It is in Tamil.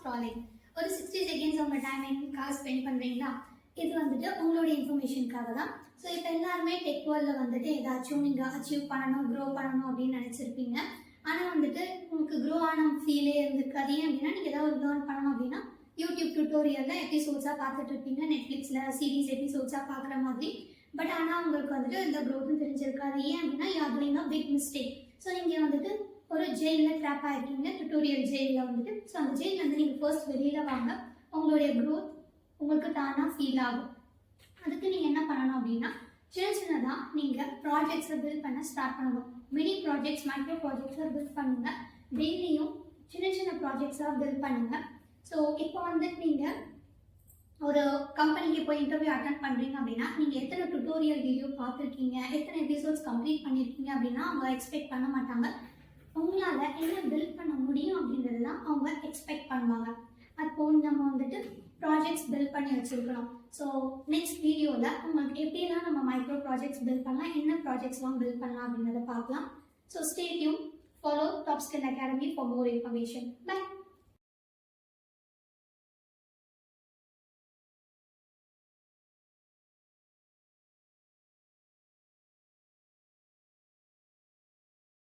ஸ்க்ராலிங். ஒரு 60 செகண்ட்ஸ் உங்கள் டைமிங்காக ஸ்பெண்ட் பண்ணுறீங்களா? இது வந்துட்டு உங்களுடைய இன்ஃபர்மேஷனுக்காக தான். ஸோ இப்போ எல்லாருமே டெக் வேர்ல்டில் வந்துட்டு ஏதாச்சும் நீங்கள் அச்சீவ் பண்ணணும், க்ரோ பண்ணணும் அப்படின்னு நினச்சிருப்பீங்க. ஆனால் வந்துட்டு உங்களுக்கு க்ரோ ஆன ஃபீலே இருந்திருக்காது. ஏன் அப்படின்னா நீங்கள் ஏதாவது ஒரு லேர்ன் பண்ணணும் அப்படின்னா யூடியூப் டுட்டோரியலில் எபிசோட்ஸாக பார்த்துட்டு இருப்பீங்க, நெட்ஃப்ளிக்ஸில் சீரீஸ் எபிசோட்ஸாக பார்க்குற மாதிரி. பட் ஆனால் உங்களுக்கு வந்துட்டு இந்த க்ரோத்தும் தெரிஞ்சிருக்காது. ஏன் அப்படின்னா you are doing a big mistake. So நீங்கள் வந்துட்டு ஒரு ஜெயிலில் ட்ராப் ஆகிருக்கீங்க, டுட்டோரியல் ஜெயிலில் வந்துட்டு. ஸோ அந்த ஜெயில் வந்து நீங்கள் ஃபர்ஸ்ட் வெளியில் வாங்க, உங்களுடைய க்ரோத் உங்களுக்கு தானாக ஃபீல் ஆகும். அதுக்கு நீங்கள் என்ன பண்ணணும் அப்படின்னா சின்னதாக நீங்கள் ப்ராஜெக்ட்ஸை பில்ட் பண்ண ஸ்டார்ட் பண்ணணும். மினி ப்ராஜெக்ட்ஸ், மைக்ரோ ப்ராஜெக்ட்ஸை பில்ட் பண்ணுங்கள். டெய்லியும் சின்ன ப்ராஜெக்ட்ஸாக பில்ட் பண்ணுங்கள். ஸோ இப்போ வந்துட்டு நீங்கள் ஒரு கம்பெனிக்கு போய் இன்டர்வியூ அட்டென்ட் பண்ணுறீங்க அப்படின்னா நீங்கள் எத்தனை டுட்டோரியல் வீடியோ பார்த்துருக்கீங்க, எத்தனை எபிசோட்ஸ் கம்ப்ளீட் பண்ணியிருக்கீங்க அப்படின்னா அவங்க எக்ஸ்பெக்ட் பண்ண மாட்டாங்க. உங்களால் என்ன பில்ட் பண்ண முடியும் அப்படின்றது தான் அவங்க எக்ஸ்பெக்ட் பண்ணுவாங்க. அப்போது நம்ம வந்துட்டு ப்ராஜெக்ட்ஸ் பில்ட் பண்ணி வச்சுருக்கணும். ஸோ நெக்ஸ்ட் வீடியோவில் உங்களுக்கு எப்படிலாம் நம்ம மைக்ரோ ப்ராஜெக்ட்ஸ் பில்ட் பண்ணலாம், என்ன ப்ராஜெக்ட்ஸ்லாம் பில்ட் பண்ணலாம் அப்படின்றத பார்க்கலாம். So stay tune, follow Top Skill Academy for more information. By.